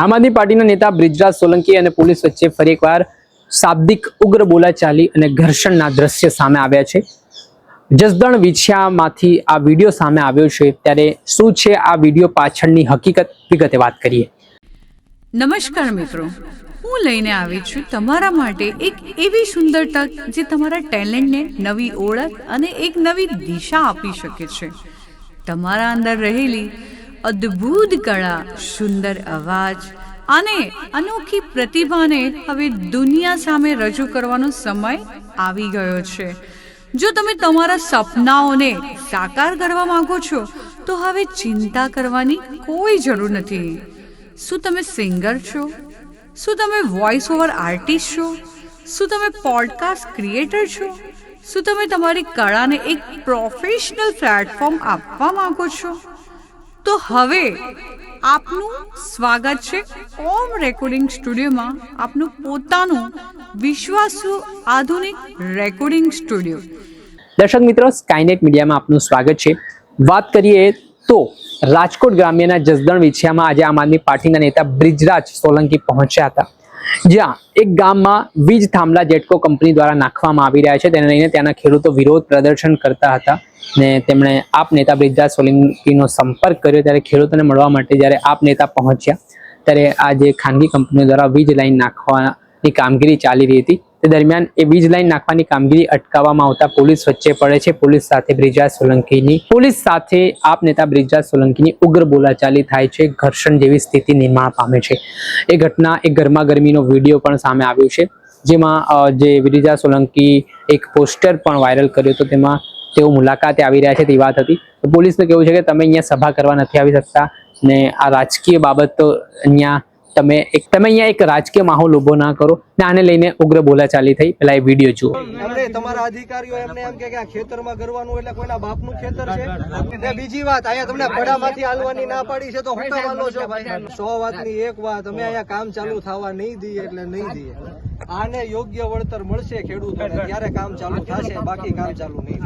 આમ આદમી પાર્ટીના નેતા બ્રિજરાજ સોલંકી અને પોલીસ વચ્ચે ફરી એકવાર શાબ્દિક ઉગ્ર બોલાચાલી અને ઘર્ષણના દ્રશ્ય સામે આવ્યા છે। જસદણ વિછિયામાંથી આ વિડીયો સામે આવ્યો છે, ત્યારે શું છે આ વિડીયો પાછળની હકીકત વિગતે વાત કરીએ। નમસ્કાર મિત્રો, હું લઈને આવી છું તમારા માટે એક એવી સુંદર તક જે તમારા ટેલેન્ટને નવી ઓળખ અને એક નવી દિશા આપી શકે છે। તમારા અંદર રહેલી અદ્ભુત કળા, સુંદર અવાજ અને અનોખી પ્રતિભાને હવે દુનિયા સામે રજૂ કરવાનો સમય આવી ગયો છે। જો તમે તમારા સપનાઓને સાકાર કરવા માંગો છો તો હવે ચિંતા કરવાની કોઈ જરૂર નથી। શું તમે સિંગર છો? શું તમે વોઇસ ઓવર આર્ટિસ્ટ છો? શું તમે પોડકાસ્ટ ક્રિએટર છો? શું તમે તમારી કળાને એક પ્રોફેશનલ પ્લેટફોર્મ આપવા માંગો છો? તો હવે આપનું સ્વાગત છે ઓમ રેકોર્ડિંગ સ્ટુડિયોમાં, આપનું પોતાનું વિશ્વાસુ આધુનિક રેકોર્ડિંગ સ્ટુડિયો। દર્શક મિત્રો, સ્કાયનેટ મીડિયામાં આપનું સ્વાગત છે। વાત કરીએ તો રાજકોટ ગ્રામ્યના જસદણ વિછિયામાં આજે આમ આદમી પાર્ટીના નેતા બ્રિજરાજ સોલંકી પહોંચ્યા હતા, જ્યાં એક ગામમાં વીજ થાંભલા જેટકો કંપની દ્વારા નાખવામાં આવી રહ્યા છે, તેને લઈને ત્યાંના ખેડૂતો વિરોધ પ્રદર્શન કરતા હતા ને તેમણે આપ નેતા બ્રિજરાજ સોલંકીનો સંપર્ક કર્યો। ત્યારે ખેડૂતોને મળવા માટે જ્યારે આપ નેતા પહોંચ્યા ત્યારે આ જે ખાનગી કંપનીઓ દ્વારા વીજ લાઈન નાખવાની કામગીરી ચાલી રહી હતી, તે દરમિયાન એ વીજ લાઈન નાખવાની કામગીરી અટકાવવામાં આવતા પોલીસ વચ્ચે પડે છે। પોલીસ સાથે આપ નેતા બ્રિજરાજ સોલંકીની ઉગ્ર બોલાચાલી થાય છે, ઘર્ષણ જેવી સ્થિતિ નિર્માણ પામે છે। એ ઘટના એક ગરમાગરમીનો વિડીયો પણ સામે આવ્યો છે, જેમાં જે બ્રિજરાજ સોલંકી એક પોસ્ટર પણ વાયરલ કર્યો હતો, તેમાં તેઓ મુલાકાતે આવી રહ્યા છે તે વાત હતી। તો પોલીસનું કહેવું છે કે તમે અહીંયા સભા કરવા નથી આવી શકતા ને આ રાજકીય બાબતો અહીંયા તમે અહીંયા એક રાજકીય માહોલ ઉભો ના કરો ને આને લઈને ઉગ્ર બોલાચાલી થઈ। પેલા એ વિડીયો જુઓ। તમારા અધિકારીઓ એમને એમ કે આ ખેતરમાં કરવાનું એટલે કોઈના બાપનું ખેતર છે ને બીજી વાત અહીંયા તમને પડામાંથી હાલવાની ના પાડી છે તો હું કામ હાલો છો ભાઈ? 100 વાતની એક વાત, અમે અહીંયા કામ ચાલુ થવા નહીં દઈએ એટલે નહીં દઈએ। આને યોગ્ય વળતર મળશે ખેડૂતોને ત્યારે કામ ચાલુ થશે, બાકી કામ ચાલુ નહીં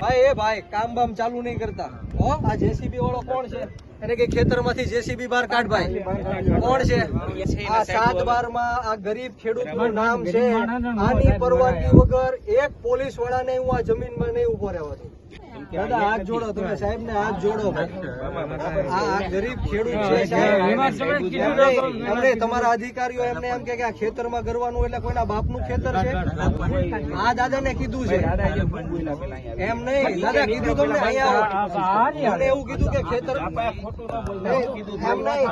થાય। ભાઈ કામ બામ ચાલુ નહીં કરતા હો। આ જેસીબી વાળો કોણ છે? એને કે ખેતરમાંથી જેસીબી બહાર કાઢ ભાઈ, કોણ છે? આ 7/12 માં આ ગરીબ ખેડૂતનું નામ છે। આની પરવાનગી વગર એક પોલીસ વાળાને હું આ જમીનમાં નહીં ઉભો રહેવા દઉં। દાદા હાથ જોડો, તમે સાહેબ ને હાથ જોડો। આ ગરીબ ખેડૂત છે સાહેબ, એમને તમારા અધિકારીઓ એમને એમ કે આ ખેતરમાં કરવાનું એટલે કોઈના બાપનું ખેતર છે? આ દાદા ને કીધું છે એમ નહીં, દાદા કીધું તમને અહીંયા મને એવું કીધું કે ખેતર એમ નહીં।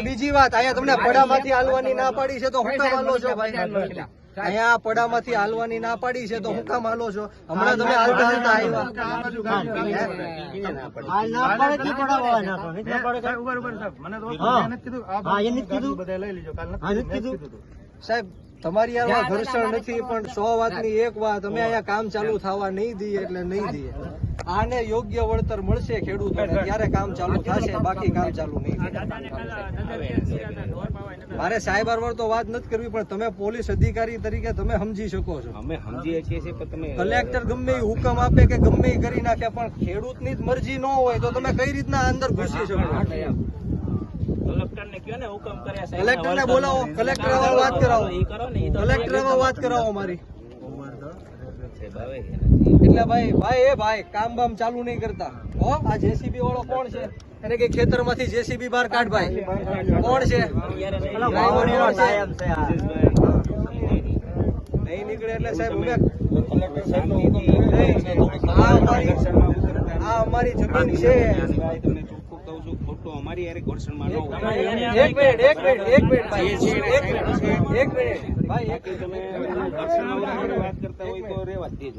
બીજી વાત, અહીંયા તમને પડામાંથી હાલવાની ના પાડી છે તો હું કામ હાલો છો ભાઈ? અહીંયા પડામાંથી હાલવાની ના પાડી છે તો હું કામ હાલો છો? હમણાં તમે હાલતા સાહેબ, તમારી યાર ઘર્ષણ નથી, પણ 100 વાતની એક વાત, અમે અહીંયા કામ ચાલુ થવા નહીં દઈએ એટલે નહીં દઈએ। આને યોગ્ય વળતર મળશે ખેડૂતોને ત્યારે કામ ચાલુ થશે, બાકી કામ ચાલુ નહીં થાય। મારે સાયબર પર તો વાત નથી કરવી, પણ તમે પોલીસ અધિકારી તરીકે તમે સમજી શકો છો। અમે સમજીએ છીએ, પણ તમે કલેક્ટર ગમે એ હુકમ આપે કે ગમે એ કરી નાખે, પણ ખેડૂતની જ મરજી ન હોય તો તમે કઈ રીતના અંદર ઘૂસી શકો? કલેક્ટરને કયો ને હુકમ કર્યા છે, કલેક્ટરને બોલાવો, કલેક્ટર વાત કરાવો, કલેક્ટર વાત કરાવો મારી। એટલે ભાઈ કામ બામ ચાલુ નહીં કરતા હો। આ જેસીબી વાળો કોણ છે? એને કે ખેતરમાંથી જેસીબી બહાર કાઢ ભાઈ, કોણ છે? નહીં નીકળે એટલે સાહેબ આ અમારી જમીન છે।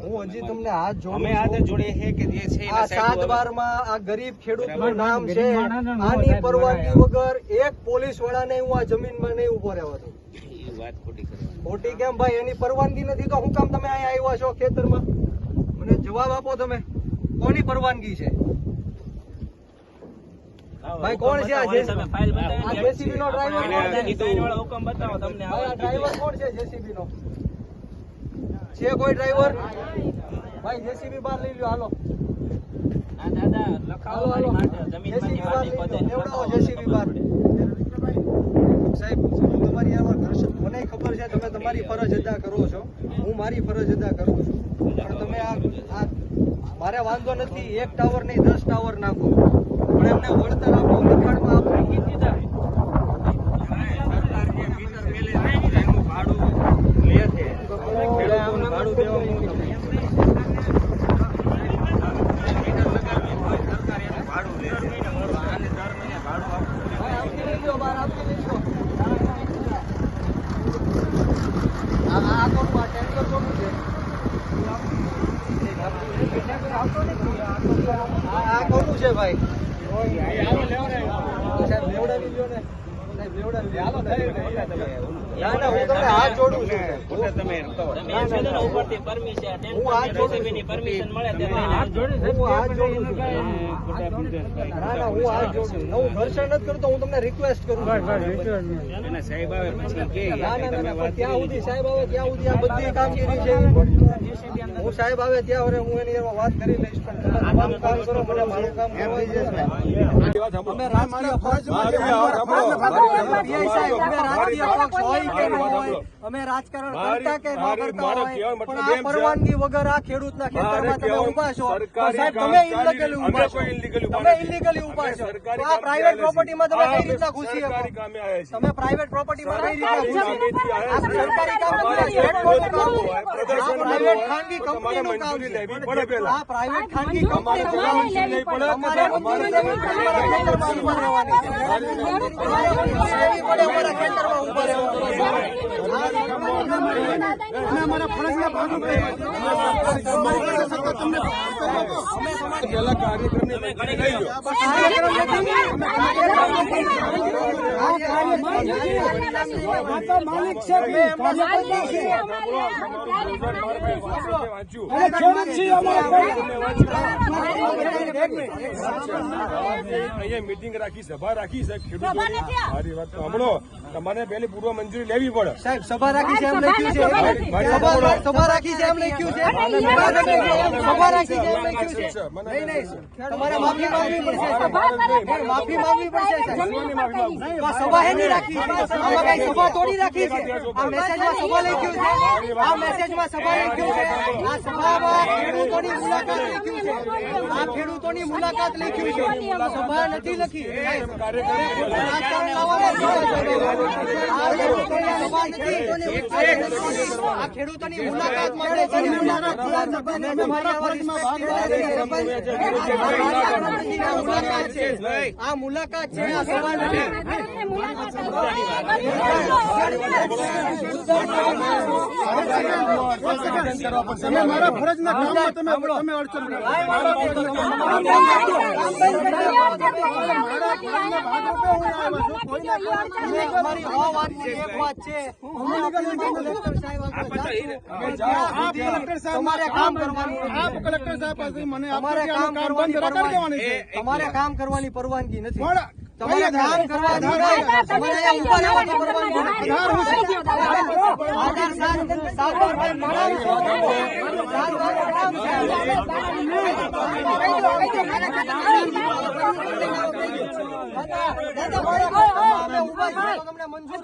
હું હજી તમને હાથ જોડે છે કે જે છે આ 7/12 માં આ ગરીબ ખેડૂતનું નામ છે। આની પરવાનગી વગર એક પોલીસ વાળાને હું આ જમીનમાં નહીં ઉભો રહેવા દઉં। ખોટી કેમ ભાઈ? એની પરવાનગી નથી તો હું કામ તમે અહીંયા આવ્યા છો ખેતરમાં? મને જવાબ આપો, તમે કોની પરવાનગી છે ભાઈ? કોણ છે આ જેસીબી નો ડ્રાઈવર? હુકમ બતાવો તમને। આ ડ્રાઈવર કોણ છે જેસીબી નો? છે કોઈ ડ્રાઈવર? ભાઈ જેસીબી બહાર લઈ લો, હાલો। દાદા લખાવો માટે જમીનમાંથી માટી ખોદાય. લેવડાવો JCB બાર. સાહેબ હું તમારી આમાં ઘર્ષણ મને ખબર છે તમે તમારી ફરજ અદા કરો છો, હું મારી ફરજ અદા કરું છું, પણ તમે આ મારે વાંધો નથી 1 ટાવર નહીં 10 ટાવર નાખો, પણ એમને વળતર આપો, લખાણમાં આપો. ભાડું દેવા માંગે છે. આ કોનું છે ભાઈ? સાહેબ લેવડાવી લ્યો ને. સાહેબ લેવડાવી લ્યો. ના ના હું તમને હાથ જોડું છું. તમે છે ને ઉપરથી પરમિશન હું હાથ જોડું છું. પરમિશન મળે હું હાથ જોડું છું. ના ના હું હાથ જોડું છું. હું ઘર્ષણ નથી કરતો, હું તમને રિક્વેસ્ટ કરું છું. સાહેબ આવે પછી કે ના ના ના પણ ત્યાં સુધી સાહેબ આવે ત્યાં સુધી આ બધી કામગીરી છે. હું સાહેબ આવે ત્યાં વરે હું એની એમાં વાત કરી લઈશ, પણ તમે તમારું કામ કરો, મને મારું કામ કરવા દે. અમે રાજકીય પક્ષમાં PI સાહેબ, અમે રાજકીય પક્ષ હોય કે ન હોય, અમે રાજકારણ કરતા કે ન કરતા હોય, પણ આ પરવાનગી વગર આ ખેડૂતના ખેતરમાં તમે ઊભા છો તો સાહેબ તમે ઇલીગલી ઊભા છો. તમે ઇલીગલી ઊભા છો તો આ પ્રાઇવેટ પ્રોપર્ટીમાં તમે કઈ રીતના ઘૂસી શકો? તમે પ્રાઇવેટ પ્રોપર્ટીમાં કઈ રીતના ઘૂસી? આ સરકારી કામ નથી, આ પ્રાઇવેટ ખાનગી કંપનીનું કામ છે. આ પ્રાઇવેટ ખાનગી કંપનીનું કામ છે. તમારે મંજૂરી લેવી પડે અમારા ખેતરમાં ઊભા રહેવાની. તમારે મંજૂરી લેવી પડે અમારા ખેતરમાં ઊભા રહેવાની. અમારા ફરજના ભાગરૂપે માલિક છે અહીંયા મીટિંગ રાખી, સભા રાખી છે ખેડૂતોની. મારી વાત તો સાંભળો, તમારે પહેલી પૂર્વ મંજૂરી લેવી પડે. સાહેબ સભા રાખી છે એમ લખ્યું છે. સભા રાખી છે એમ લખ્યું છે. સભા રાખી છે એમ લખ્યું છે. નહીં નહીં તમારે માફી માંગવી પડશે. માફી માંગવી પડશે. સભા એની રાખી, આમાં કઈ સભા તોડી રાખી છે. આ મેસેજમાં સભા લખ્યું છે. આ મેસેજમાં સભા લખ્યું છે. આ સભામાં ખેડૂતોની મુલાકાત લખ્યું છે. આ ખેડૂતોની મુલાકાત લખ્યું છે. સભા નથી લખી. રાજકારણ લાવવામાં આ ખેડૂતોની સભા નથી. આ ખેડૂતોની મુલાકાત માટે છે. મુલાકાત છે. આ મુલાકાત છે. આ સભા નથી. તમે મારા ફરજના કામમાં તમે અડચણ કરો. તમારે કામ કરવાની, કલેક્ટર સાહેબ પાસે મને તમારે કામ કરવાની પરવાનગી, તમારે કામ કરવાની પરવાનગી નથી. તમારે કામ કરવાની તમારે અહીંયા ઉભા રહેવાની પરવાનગી નથી. આધાર સાતભાઈ પ્રણામ છો. સાતભાઈ પ્રણામ છે. અમે ઉભા છીએ તો તમને મંજૂર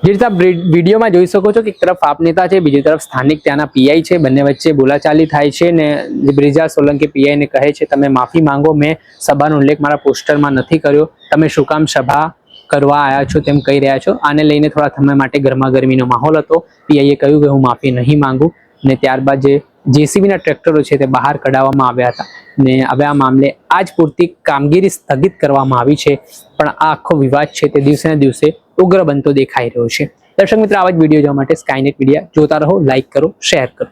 જે રીતે આપ વિડીયોમાં જોઈ શકો છો કે એક તરફ આપ નેતા છે, બીજી તરફ સ્થાનિક ત્યાંના પીઆઈ છે, બંને વચ્ચે બોલાચાલી થાય છે ને બ્રિજરાજ સોલંકી પીઆઈને કહે છે તમે માફી માંગો, મેં સભાનો ઉલ્લેખ મારા પોસ્ટરમાં નથી કર્યો, તમે શું કામ સભા કરવા આવ્યા છો તેમ કહી રહ્યા છો. આને લઈને થોડા સમય માટે ગરમાગરમીનો માહોલ હતો. પીઆઈએ કહ્યું કે હું માફી નહીં માંગુ ને ત્યારબાદ જે જેસીબીના ટ્રેક્ટરો છે તે બહાર કઢાવવામાં આવ્યા હતા ને હવે આ મામલે આજ પૂરતી કામગીરી સ્થગિત કરવામાં આવી છે. પણ આ આખો વિવાદ છે તે દિવસે ને દિવસે ઉગ્ર બનતો દેખાઈ રહ્યો છે. દર્શક મિત્રો, આવા જ વિડીયો જોવા માટે સ્કાયનેટ મીડિયા જોતા રહો, લાઈક કરો, શેર કરો.